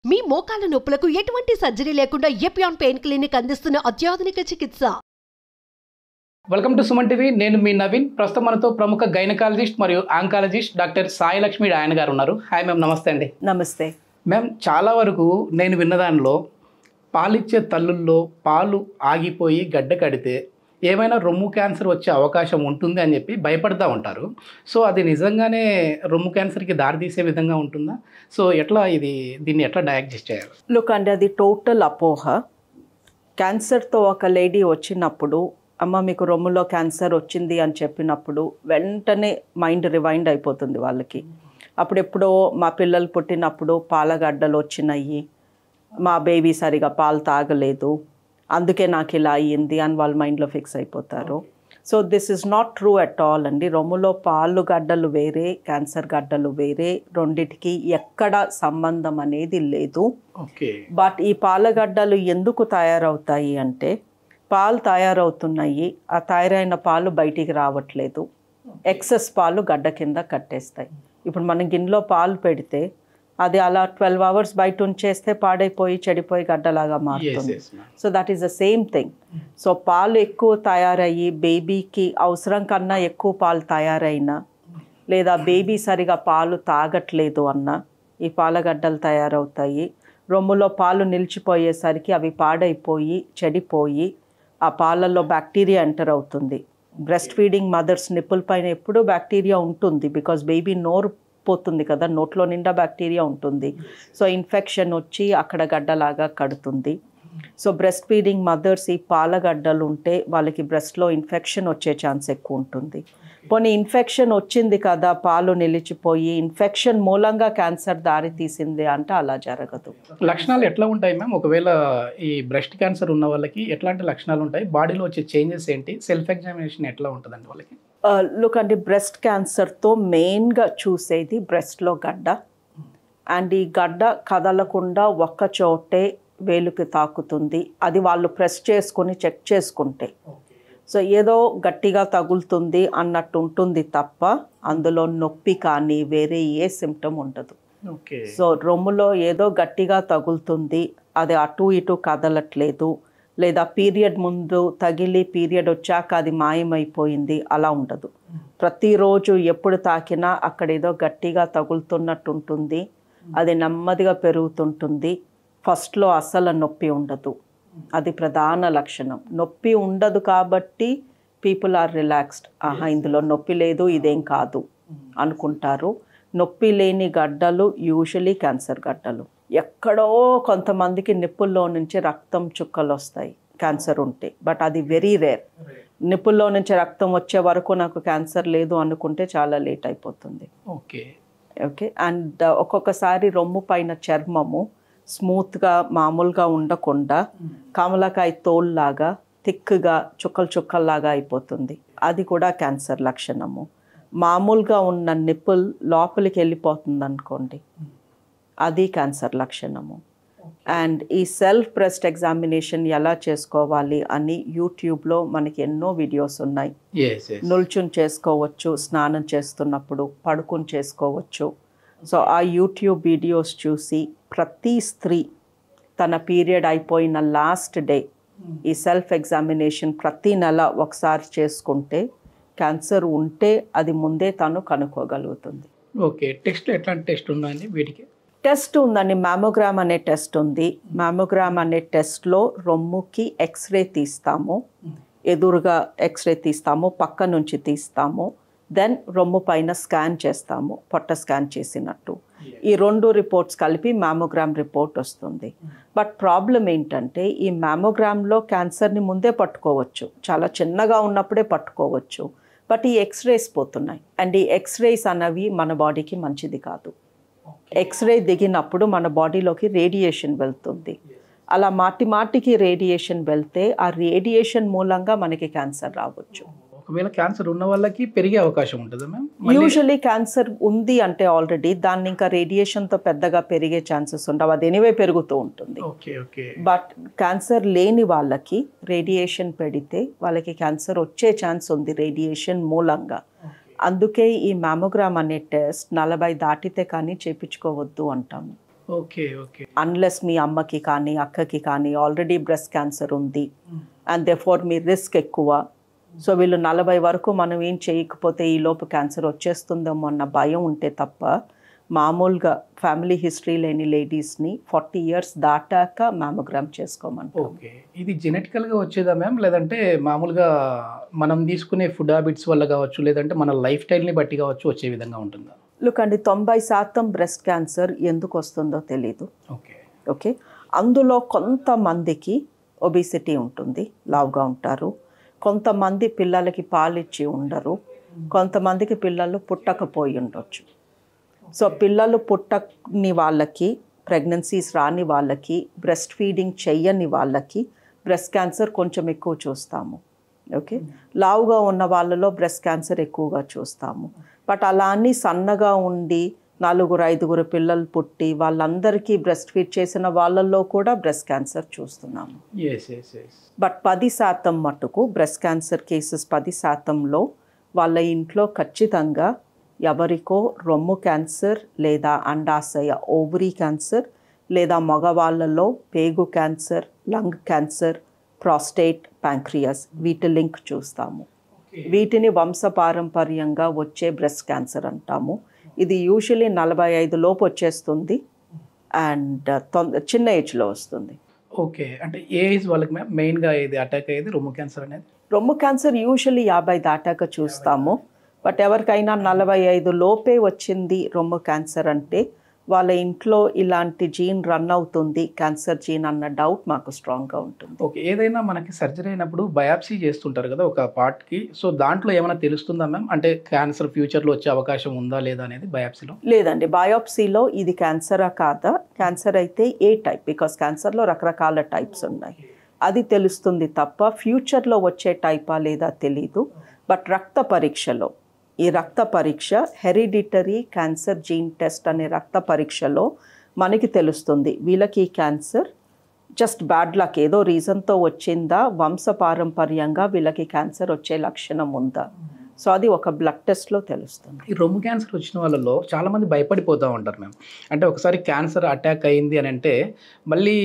మీ మోకాల నొప్పులకు ఎటువంటి సర్జరీ లేకుండా ఎపియాన్ పెయిన్ క్లినిక్ అందిస్తున్న అత్యాధునిక చికిత్స. Welcome to Suman TV. నేను మీ నవీన్. ప్రస్తుతం మనతో ప్రముఖ గైనకాలజిస్ట్ మరియు ఆంకాలజిస్ట్ డాక్టర్ సాయి లక్ష్మి ఆయన గారు ఉన్నారు. హాయ్ మ్యామ్, నమస్తే అండి. నమస్తే మ్యామ్, చాలా వరకు నేను విన్న దానిలో పాలిచ్చే తల్లుల్లో పాలు ఆగిపోయి గడ్డ కడితే ఏమైనా రొమ్ము క్యాన్సర్ వచ్చే అవకాశం ఉంటుంది అని చెప్పి భయపడుతూ ఉంటారు. సో అది నిజంగానే రొమ్ము క్యాన్సర్కి దారితీసే విధంగా ఉంటుందా? సో దీన్ని ఎట్లా డయాగ్నోస్ చేయాలి? లుక్ అంటే అది టోటల్ అపోహ. క్యాన్సర్తో ఒక లేడీ వచ్చినప్పుడు, అమ్మ మీకు రొమ్ములో క్యాన్సర్ వచ్చింది అని చెప్పినప్పుడు వెంటనే మైండ్ రివైండ్ అయిపోతుంది వాళ్ళకి. అప్పుడెప్పుడో మా పిల్లలు పుట్టినప్పుడు పాలగడ్డలు వచ్చినాయి, మా బేబీ సరిగా పాలు తాగలేదు, అందుకే నాకు ఇలా అయ్యింది అని వాళ్ళ మైండ్లో ఫిక్స్ అయిపోతారు. So this is not true at all అండి. రొమ్ములో పాలు గడ్డలు వేరే, క్యాన్సర్ గడ్డలు వేరే, రెండిటికి ఎక్కడ సంబంధం అనేది లేదు. బట్ ఈ పాలగడ్డలు ఎందుకు తయారవుతాయి అంటే, పాలు తయారవుతున్నాయి, ఆ తయారైన పాలు బయటికి రావట్లేదు, ఎక్సెస్ పాలు గడ్డ కింద కట్టేస్తాయి. ఇప్పుడు మనం గిన్నెలో పాలు పెడితే అది అలా 12 hours బయట ఉంచేస్తే పాడైపోయి చెడిపోయి గడ్డలాగా మారుతుంది. So that is the same thing. So పాలు ఎక్కువ తయారయ్యి బేబీకి అవసరం కన్నా ఎక్కువ పాలు తయారైనా, లేదా బేబీ సరిగా పాలు తాగట్లేదు అన్నా ఈ పాలగడ్డలు తయారవుతాయి. రొమ్ములో పాలు నిలిచిపోయేసరికి అవి పాడైపోయి చెడిపోయి ఆ పాలల్లో బ్యాక్టీరియా ఎంటర్ అవుతుంది. బ్రెస్ట్ ఫీడింగ్ మదర్స్ నిప్పుల పైన ఎప్పుడూ బ్యాక్టీరియా ఉంటుంది, బికాజ్ బేబీ నోరు పోతుంది కదా, నోట్లో నిండా బ్యాక్టీరియా ఉంటుంది. సో ఇన్ఫెక్షన్ వచ్చి అక్కడ గడ్డలాగా కడుతుంది. సో బ్రెస్ట్ ఫీడింగ్ మదర్స్ ఈ పాలగడ్డలు ఉంటే వాళ్ళకి బ్రెస్ట్లో ఇన్ఫెక్షన్ వచ్చే ఛాన్స్ ఎక్కువ ఉంటుంది. పోనీ ఇన్ఫెక్షన్ వచ్చింది కదా, పాలు నిలిచిపోయి ఇన్ఫెక్షన్ మూలంగా క్యాన్సర్ దారి తీసింది అంటే అలా జరగదు. లక్షణాలు ఎట్లా ఉంటాయి మ్యామ్? ఒకవేళ ఈ బ్రెస్ట్ క్యాన్సర్ ఉన్న వాళ్ళకి ఎట్లాంటి లక్షణాలు ఉంటాయి? బాడీలో వచ్చే చేంజెస్ ఏంటి? సెల్ఫ్ ఎగ్జామినేషన్ ఎట్లా ఉంటుందండి వాళ్ళకి? లుక్ అంటే బ్రెస్ట్ క్యాన్సర్తో మెయిన్గా చూసేది బ్రెస్ట్లో గడ్డ. అండ్ ఈ గడ్డ కదలకుండా ఒక్క చోటే వేలుకి తాకుతుంది. అది వాళ్ళు ప్రెస్ చేసుకొని చెక్ చేసుకుంటే, సో ఏదో గట్టిగా తగులుతుంది అన్నట్టు ఉంటుంది తప్ప అందులో నొప్పి కానీ వేరే ఏ సిమ్టమ్ ఉండదు. సో రొమ్ములో ఏదో గట్టిగా తగులుతుంది, అది అటు ఇటు కదలట్లేదు, లేదా పీరియడ్ ముందు తగిలి పీరియడ్ వచ్చాక అది మాయమైపోయింది, అలా ఉండదు. ప్రతిరోజు ఎప్పుడు తాకినా అక్కడ ఏదో గట్టిగా తగులుతున్నట్టు ఉంటుంది, అది నెమ్మదిగా పెరుగుతుంటుంది. ఫస్ట్లో అస్సలు నొప్పి ఉండదు, అది ప్రధాన లక్షణం. నొప్పి ఉండదు కాబట్టి పీపుల్ ఆర్ రిలాక్స్డ్, ఆహా ఇందులో నొప్పి లేదు ఇదేం కాదు అనుకుంటారు. నొప్పి లేని గడ్డలు యూజువలీ క్యాన్సర్ గడ్డలు. ఎక్కడో కొంతమందికి నిప్పుల్లో నుంచి రక్తం చుక్కలు వస్తాయి క్యాన్సర్ ఉంటే, బట్ అది వెరీ రేర్. నిప్పుల్లో నుంచి రక్తం వచ్చే వరకు నాకు క్యాన్సర్ లేదు అనుకుంటే చాలా లేట్ అయిపోతుంది. ఓకే. అండ్ ఒక్కొక్కసారి రొమ్ము పైన చర్మము స్మూత్గా మామూలుగా ఉండకుండా కమలకాయ తోల్లాగా థిక్గా చుక్కలు చుక్కల్లాగా అయిపోతుంది, అది కూడా క్యాన్సర్ లక్షణము. మామూలుగా ఉన్న నిప్పుల్ లోపలికి వెళ్ళిపోతుంది అనుకోండి, అది క్యాన్సర్ లక్షణము. అండ్ ఈ సెల్ఫ్ బ్రెస్ట్ ఎగ్జామినేషన్ ఎలా చేసుకోవాలి అని యూట్యూబ్లో మనకి ఎన్నో వీడియోస్ ఉన్నాయి. నుల్చుని చేసుకోవచ్చు, స్నానం చేస్తున్నప్పుడు పడుకుని చేసుకోవచ్చు. సో ఆ యూట్యూబ్ వీడియోస్ చూసి ప్రతి స్త్రీ తన పీరియడ్ అయిపోయిన లాస్ట్ డే ఈ సెల్ఫ్ ఎగ్జామినేషన్ ప్రతి నెల ఒకసారి చేసుకుంటే క్యాన్సర్ ఉంటే అది ముందే తను కనుక్కోగలుగుతుంది. ఓకే. టెస్ట్ ఎట్లాంటి టెస్ట్ ఉందండి వీటికి? టెస్ట్ ఉందండి, మ్యామోగ్రామ్ అనే టెస్ట్ ఉంది. మ్యామోగ్రామ్ అనే టెస్ట్లో రొమ్ముకి ఎక్స్రే తీస్తాము, ఎదురుగా ఎక్స్రే తీస్తాము, పక్క నుంచి తీస్తాము, దెన్ రొమ్ము పైన స్కాన్ చేస్తాము, పొట్ట స్కాన్ చేసినట్టు. ఈ 2 రిపోర్ట్స్ కలిపి మ్యామోగ్రామ్ రిపోర్ట్ వస్తుంది. బట్ ప్రాబ్లం ఏంటంటే ఈ మ్యామోగ్రామ్లో క్యాన్సర్ని ముందే పట్టుకోవచ్చు, చాలా చిన్నగా ఉన్నప్పుడే పట్టుకోవచ్చు. బట్ ఈ ఎక్స్రేస్ పోతున్నాయి, అండ్ ఈ ఎక్స్రేస్ అన్నవి మన బాడీకి మంచిది కాదు. ఎక్స్రే దిగినప్పుడు మన బాడీలోకి రేడియేషన్ వెళ్తుంది. అలా మాటికి రేడియేషన్ వెళ్తే ఆ రేడియేషన్ మూలంగా మనకి క్యాన్సర్ రావచ్చు. ఒకవేళ క్యాన్సర్ ఉన్న వాళ్ళకి పెరిగే అవకాశం ఉంటుందా మ్యామ్? యూజువలీ క్యాన్సర్ ఉంది అంటే ఆల్రెడీ దాన్ని ఇంకా రేడియేషన్తో పెద్దగా పెరిగే ఛాన్సెస్ ఉండవు, అది ఎనీవే పెరుగుతూ ఉంటుంది. బట్ క్యాన్సర్ లేని వాళ్ళకి రేడియేషన్ పెడితే వాళ్ళకి క్యాన్సర్ వచ్చే ఛాన్స్ ఉంది రేడియేషన్ మూలంగా. అందుకే ఈ మ్యామోగ్రామ్ అనే టెస్ట్ 40 దాటితే కానీ చేయించుకోవద్దు అంటాము. ఓకే ఓకే అన్లెస్ మీ అమ్మకి కానీ అక్కకి కానీ ఆల్రెడీ బ్రెస్ట్ క్యాన్సర్ ఉంది అండ్ దేర్ఫోర్ మీ రిస్క్ ఎక్కువ. సో వీళ్ళు 40 వరకు మనం ఏం చేయకపోతే ఈ లోపు క్యాన్సర్ వచ్చేస్తుందేమో అన్న భయం ఉంటే తప్ప మామూలుగా ఫ్యామిలీ హిస్టరీ లేని లేడీస్ని 40 years దాటాక మ్యామోగ్రామ్ చేసుకోమంటాం. ఓకే, ఇది జెనెటికల్గా వచ్చేదా మ్యామ్, లేదంటే మామూలుగా మనం తీసుకునే ఫుడ్ హ్యాబిట్స్ వల్ల కావచ్చు, లేదంటే మన లైఫ్ స్టైల్ని బట్టి కావచ్చు వచ్చే విధంగా ఉంటుందా? లుక్ అండి, 90% బ్రెస్ట్ క్యాన్సర్ ఎందుకు వస్తుందో తెలీదు. ఓకే ఓకే, అందులో కొంతమందికి ఒబిసిటీ ఉంటుంది, లావుగా ఉంటారు. కొంతమంది పిల్లలకి పాలిచ్చి ఉండరు, కొంతమందికి పిల్లలు పుట్టకపోయి ఉండొచ్చు. సో పిల్లలు పుట్టని వాళ్ళకి, ప్రెగ్నెన్సీస్ రాని వాళ్ళకి, బ్రెస్ట్ ఫీడింగ్ చెయ్యని వాళ్ళకి బ్రెస్ట్ క్యాన్సర్ కొంచెం ఎక్కువ చూస్తాము. ఓకే, లావుగా ఉన్న వాళ్ళలో బ్రెస్ట్ క్యాన్సర్ ఎక్కువగా చూస్తాము. బట్ అలా అని సన్నగా ఉండి 4-5 పిల్లలు పుట్టి వాళ్ళందరికీ బ్రెస్ట్ ఫీడ్ చేసిన వాళ్ళల్లో కూడా బ్రెస్ట్ క్యాన్సర్ చూస్తున్నాము. బట్ 10% మట్టుకు బ్రెస్ట్ క్యాన్సర్ కేసెస్ 10%లో వాళ్ళ ఇంట్లో ఖచ్చితంగా ఎవరికో రొమ్ము క్యాన్సర్ లేదా అండాశయ ఓవరీ క్యాన్సర్ లేదా మగవాళ్ళలో పేగు cancer, lung cancer, prostate, pancreas వీటి లింక్ చూస్తాము. వీటిని వంశపారంపర్యంగా వచ్చే బ్రెస్ట్ క్యాన్సర్ అంటాము. ఇది యూజువలీ 45 లోపు వచ్చేస్తుంది అండ్ చిన్న ఏజ్లో వస్తుంది. ఓకే, అంటే ఏ ఏజ్ వాళ్ళకి మ్యామ్ మెయిన్గా ఇది అటాక్ అయ్యేది రొమ్ము క్యాన్సర్ అనేది? రొమ్ము క్యాన్సర్ యూజువలీ 50 దాటాక చూస్తాము. బట్ ఎవరికైనా 45 లోపే వచ్చింది రొమ్ము క్యాన్సర్ అంటే వాళ్ళ ఇంట్లో ఇలాంటి జీన్ రన్ అవుతుంది, క్యాన్సర్ జీన్ అన్న డౌట్ మాకు స్ట్రాంగ్గా ఉంటుంది. ఓకే, ఏదైనా మనకి సర్జరీ అయినప్పుడు బయాప్సీ చేస్తుంటారు కదా ఒక పార్ట్కి, సో దాంట్లో ఏమైనా తెలుస్తుందా మ్యామ్, అంటే క్యాన్సర్ ఫ్యూచర్లో వచ్చే అవకాశం ఉందా లేదా అనేది బయాప్సీలో? లేదండి, బయాప్సీలో ఇది క్యాన్సరా కాదా, క్యాన్సర్ అయితే ఏ టైప్, బికాస్ క్యాన్సర్లో రకరకాల టైప్స్ ఉన్నాయి, అది తెలుస్తుంది తప్ప ఫ్యూచర్లో వచ్చే టైపా లేదా తెలీదు. బట్ రక్త పరీక్షలో, ఈ రక్త పరీక్ష హెరిడిటరీ క్యాన్సర్ జీన్ టెస్ట్ అనే రక్త పరీక్షలో మనకి తెలుస్తుంది వీళ్ళకి ఈ క్యాన్సర్ జస్ట్ బ్యాడ్ లక్ ఏదో రీజన్తో వచ్చిందా, వంశపారంపర్యంగా వీళ్ళకి క్యాన్సర్ వచ్చే లక్షణం ఉందా. సో అది ఒక బ్లడ్ టెస్ట్లో తెలుస్తుంది. ఈ రొమ్ము క్యాన్సర్ వచ్చిన వాళ్ళలో చాలామంది భయపడిపోతూ ఉంటారు మ్యామ్. అంటే ఒకసారి క్యాన్సర్ అటాక్ అయింది అని అంటే మళ్ళీ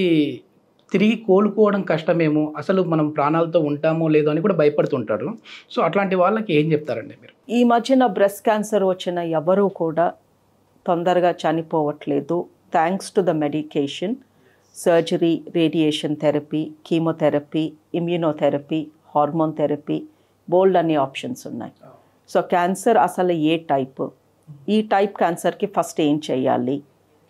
తిరిగి కోలుకోవడం కష్టమేమో, అసలు మనం ప్రాణాలతో ఉంటామో లేదో అని కూడా భయపడుతుంటారు. సో అట్లాంటి వాళ్ళకి ఏం చెప్తారండి మీరు? ఈ మధ్యన బ్రెస్ట్ క్యాన్సర్ వచ్చిన ఎవరూ కూడా తొందరగా చనిపోవట్లేదు, thanks to the medication. Surgery, radiation therapy, chemotherapy, immunotherapy, hormone therapy, బోల్డ్ అనే ఆప్షన్స్ ఉన్నాయి. సో క్యాన్సర్ అసలు ఏ టైప్, ఈ టైప్ క్యాన్సర్కి ఫస్ట్ ఏం చేయాలి,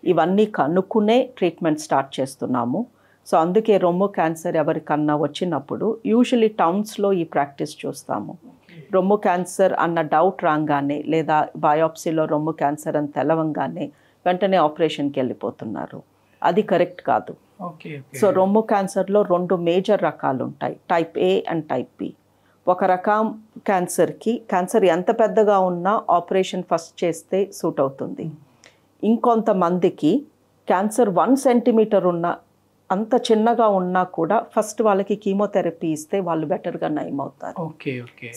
ఇవన్నీ కనుక్కునే ట్రీట్మెంట్ స్టార్ట్ చేస్తున్నాము. సో అందుకే రొమ్ము క్యాన్సర్ ఎవరికన్నా వచ్చినప్పుడు యూజువలీ టౌన్స్లో ఈ ప్రాక్టీస్ చూస్తాము. రొమ్ము క్యాన్సర్ అన్న డౌట్ రాగానే లేదా బయాప్సీలో రొమ్ము క్యాన్సర్ అని తెలవంగానే వెంటనే ఆపరేషన్కి వెళ్ళిపోతున్నారు. అది కరెక్ట్ కాదు. సో రొమ్ము క్యాన్సర్లో 2 మేజర్ రకాలు ఉంటాయి, type A and type B. ఒక రకం క్యాన్సర్కి క్యాన్సర్ ఎంత పెద్దగా ఉన్నా ఆపరేషన్ ఫస్ట్ చేస్తే సూట్ అవుతుంది. ఇంకొంతమందికి క్యాన్సర్ 1 centimeter ఉన్న, అంత చిన్నగా ఉన్నా కూడా ఫస్ట్ వాళ్ళకి కీమోథెరపీ ఇస్తే వాళ్ళు బెటర్గా నయం అవుతారు.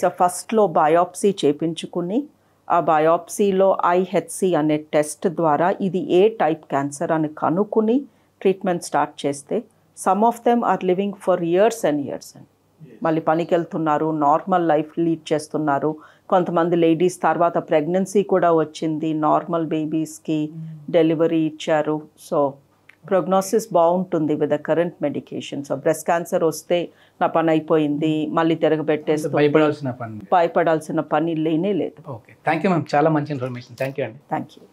సో ఫస్ట్లో బయాప్సీ చేయించుకుని ఆ బయాప్సీలో IHC అనే టెస్ట్ ద్వారా ఇది ఏ టైప్ క్యాన్సర్ అని కనుక్కుని ట్రీట్మెంట్ స్టార్ట్ చేస్తే some of them are living for years and years అండ్ మళ్ళీ పనికి వెళ్తున్నారు, నార్మల్ లైఫ్ లీడ్ చేస్తున్నారు. కొంతమంది లేడీస్ తర్వాత ప్రెగ్నెన్సీ కూడా వచ్చింది, నార్మల్ బేబీస్కి డెలివరీ ఇచ్చారు. సో ప్రోగ్నోసిస్ బాగుంటుంది with the current medication. So breast cancer వస్తే నా పని అయిపోయింది, మళ్ళీ తిరగబెట్టేస్తే భయపడాల్సిన పని లేనే లేదు. ఓకే, థ్యాంక్ యూ మ్యామ్, చాలా మంచి ఇన్ఫర్మేషన్. థ్యాంక్ యూ అండి. Thank you.